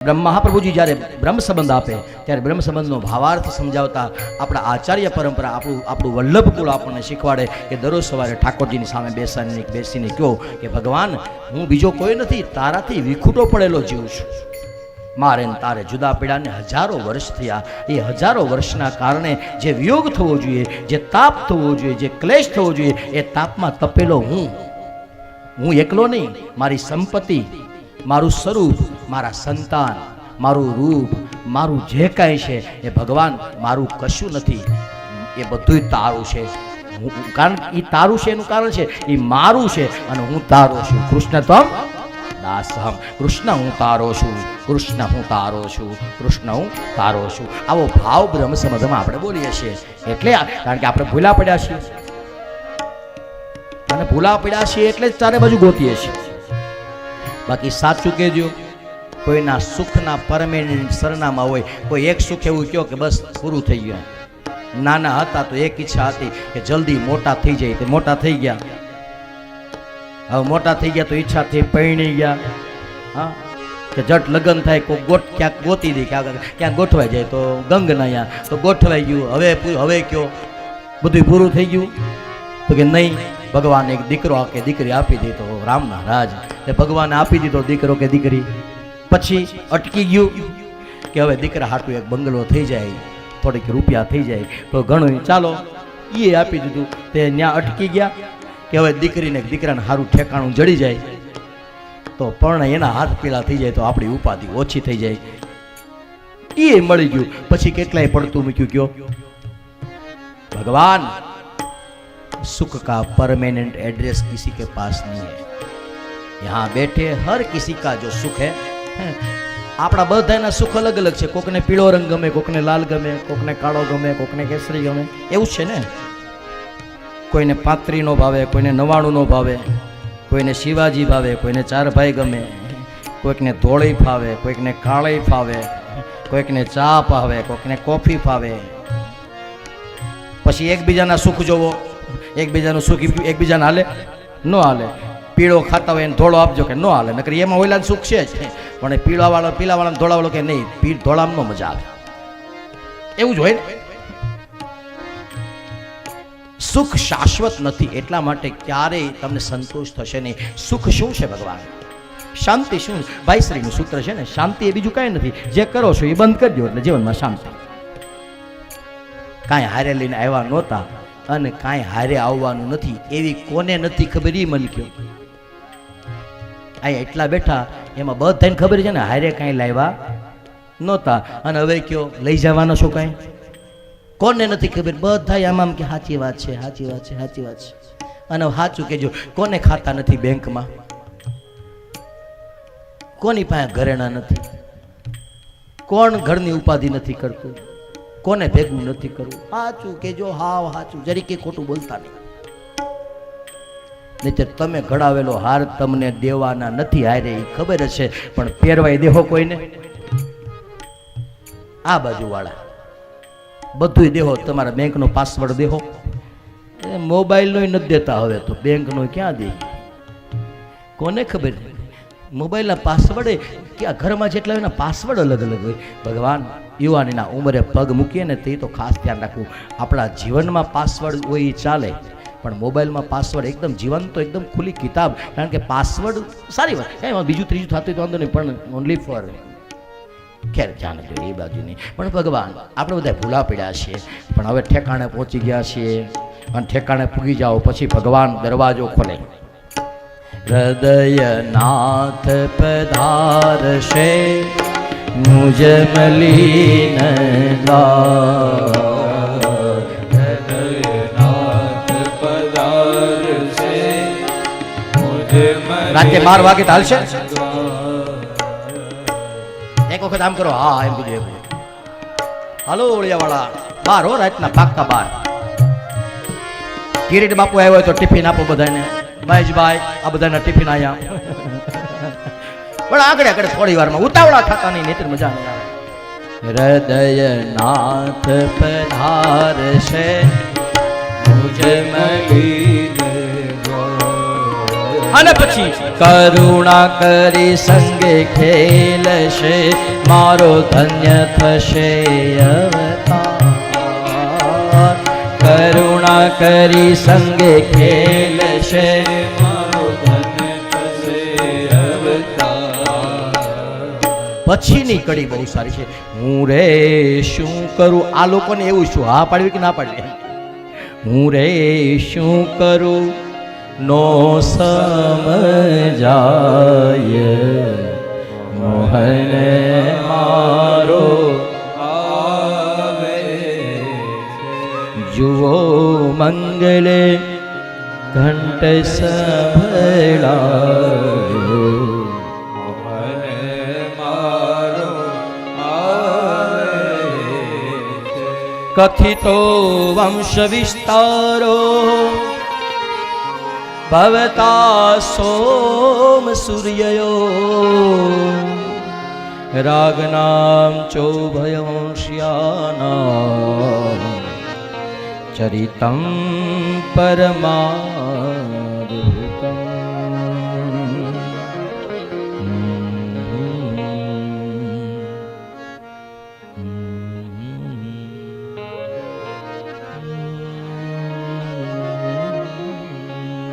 મહાપ્રભુજી જ્યારે બ્રહ્મ સંબંધ આપે ત્યારે બ્રહ્મ સંબંધનો ભાવાર્થ સમજાવતા આપણા આચાર્ય પરંપરા આપણું વલ્લભ કુળ આપણને શીખવાડે કે દરરોજ સવારે ઠાકોરજીની સામે બેસીને કહો કે ભગવાન હું બીજો કોઈ નથી, તારાથી વિખૂટો પડેલો જીવ છું. મારે ને તારે જુદા પડ્યાને હજારો વર્ષ થયા. એ હજારો વર્ષના કારણે જે વિયોગ થવો જોઈએ, જે તાપ થવો જોઈએ, જે ક્લેશ થવો જોઈએ, એ તાપમાં તપેલો હું એકલો નહીં. મારી સંપત્તિ, મારું સ્વરૂપ, મારા સંતાન, મારું રૂપ, મારું જે કાંઈ છે એ ભગવાન મારું કશું નથી. એ બધું તારું છે. કારણ એ તારું છે એનું કારણ છે એ મારું છે અને હું તારો છું. કૃષ્ણ તમ દાસહમ, કૃષ્ણ હું તારો છું, કૃષ્ણ હું તારો છું, કૃષ્ણ હું તારો છું. આવો ભાવ બ્રહ્મ સંબંધમાં આપણે બોલીએ છીએ. એટલે કારણ કે આપણે ભૂલા પડ્યા છીએ અને ભૂલા પડ્યા છીએ એટલે જ ચારે બાજુ ગોતીએ છીએ. બાકી સાચું કહેજો, કોઈના સુખના પરમેનન્ટ સરનામા હોય. કોઈ એક સુખ એવું કહો કે બસ પૂરું થઈ ગયું. નાના હતા તો એક ઈચ્છા હતી કે જલ્દી મોટા થઈ જાય, તે મોટા થઈ ગયા. હવે મોટા થઈ ગયા તો ઈચ્છા થઈ પરણી ગયા. હા, કે જટ લગ્ન થાય, કોઈ ક્યાંક ગોતી દે, ક્યાંક ગોઠવાઈ જાય તો ગંગ ના તો ગોઠવાઈ ગયું. હવે કયો બધું પૂરું થઈ ગયું તો કે નહીં, ભગવાન એક દીકરો કે દીકરી આપી દે તો રામના રાજ. એ ભગવાને આપી દીધો દીકરો કે દીકરી, પછી અટકી ગયું કે હવે દીકરા હાટું એક બંગલો થઈ જાય, થોડીક રૂપિયા થઈ જાય તો ઘણું ચાલો એ આપી દીધું. તે ત્યાં અટકી ગયા કે હવે દીકરીને દીકરાને સારું ઠેકાણું જડી જાય તો પણ એના હાથ પીળા થઈ જાય તો આપણી ઉપાધિ ઓછી થઈ જાય. એ મળી ગયું. પછી કેટલાય પડતું મૂક્યું કયો ભગવાન सुख का परमानेंट एड्रेस किसी के पास नहीं है. यहाँ बैठे हर किसी का जो सुख है, આપણા બધાના સુખ અલગ અલગ છે. કોકને પીળો રંગ ગમે, કોકને લાલ ગમે, કોકને કાળો ગમે, કોકને કેસરી ગમે. એવું છે ને. કોઈને 35 ભાવે, કોઈને 99 ભાવે, કોઈને શિવાજી ભાવે, કોઈને 4 ભાઈ ગમે, કોઈકને ધોળી ફાવે, કોઈકને કાળી ફાવે, કોઈકને ચા ભાવે, કોઈકને કોફી ફાવે. પછી એકબીજાના સુખ જોવો, એકબીજાનું સુખ એકબીજાને હાલે ન હાલે. પીળો ખાતા હોય એને ધોળો આપજો કે ન હાલે, નકર એમાં ઓઈલાનું સુખ છે જ. પણ પીળાવાળા ધોળાવાળો કે નહીં, ધોળામાં ન મજા આવે. એવું જ હોય ને. સુખ શાશ્વત નથી, એટલા માટે ક્યારેય તમને સંતોષ થશે નહીં. સુખ શું છે ભગવાન? શાંતિ શું? ભાઈશ્રીનું સૂત્ર છે ને, શાંતિ એ બીજું કાંઈ નથી. જે કરો છો એ બંધ કરજો એટલે જીવનમાં શાંતિ. કાંઈ હારે લઈને આવ્યા નહોતા અને કાંઈ હારે આવવાનું નથી એવી કોને નથી ખબર? એ મને કહો. અહીંયા એટલા બેઠા એમાં બધાને ખબર છે ને હારે કાંઈ લાવ્યા નહોતા અને હવે કયો લઈ જવાનો છો કાંઈ? કોને નથી ખબર? બધા આમ કે સાચી વાત છે, સાચી વાત છે, સાચી વાત છે. અને સાચું કહેજો, કોને ખાતા નથી બેંકમાં? કોની પાસે ઘરેણા નથી? કોણ ઘરની ઉપાધિ નથી કરતું? કોને ભેગું નથી કરવું? સાચું કેજો, હાવ સાચું, જરીકે ખોટું બોલતા નહીં. નહીંતર તમે ઘડાવેલો હાર તમને દેવાના નથી. હારે એ ખબર હશે પણ પહેરવાય દેહો કોઈને? આ બાજુ વાળા બધું દેહો. તમારા બેંકનો પાસવર્ડ દેહો. મોબાઈલનો નથી દેતા હવે તો, બેંકનો ક્યાં દે? કોને ખબર? મોબાઈલના પાસવર્ડ ક્યાં ઘરમાં જેટલા હોય ને પાસવર્ડ અલગ અલગ હોય. ભગવાન યુવાનીના ઉંમરે પગ મૂકીએ ને તે તો ખાસ ધ્યાન રાખવું. આપણા જીવનમાં પાસવર્ડ હોય એ ચાલે, પણ મોબાઈલમાં પાસવર્ડ એકદમ જીવન તો એકદમ ખુલ્લી કિતાબ. કારણ કે પાસવર્ડ સારી વાત, એમાં બીજું ત્રીજું થતું તો વાંધો નહીં, પણ ઓનલી ફોર ખેર ધ્યાન દો એ બાજુ નહીં. પણ ભગવાન આપણે બધા ભૂલા પડ્યા છીએ, પણ હવે ઠેકાણે પહોંચી ગયા છીએ અને ઠેકાણે પૂગી જાઓ પછી ભગવાન દરવાજો ખોલે. હૃદયનાથ પધારશે મુજ મલિન રાતે 12 વાગે ચાલશે. એક વખત આમ કરો, હા એમ કીધું. હાલો ઓળિયાવાળા 12 હો, રાતના પાક્કા 12. કિરીટ બાપુ આવ્યો હોય તો ટિફિન આપો બધાને. મહેશભાઈ આ બધાના ટિફિન આયા. પણ આગળ થોડી વારમાં ઉતાવળા થતા નહીં, નહીતર મજા નહીં આવે. હૃદયનાથ પધારશે મુજ મલિન અને પછી કરુણા કરી સંગે ખેલશે મારો ધન્ય થશે અવતાર કરુણા કરી સંગે ખેલશે મારો ધન્ય થશે અવતાર પછીની કડી બહુ સારી છે હું રે શું કરું આ લોકોને એવું શું હા પાડવી કે ના પાડવી હું રે શું કરું નો સમજાય મોહન મારો આવે જુઓ મંગલે ઘંટ સંભળાયો મોહન મારો આવે કથિતો વંશ વિસ્તારો ભવતા સોમ સૂર્યયો રાગનામ ચોભયવંશ્યાનામ ચરિતમ પરમાર્ધ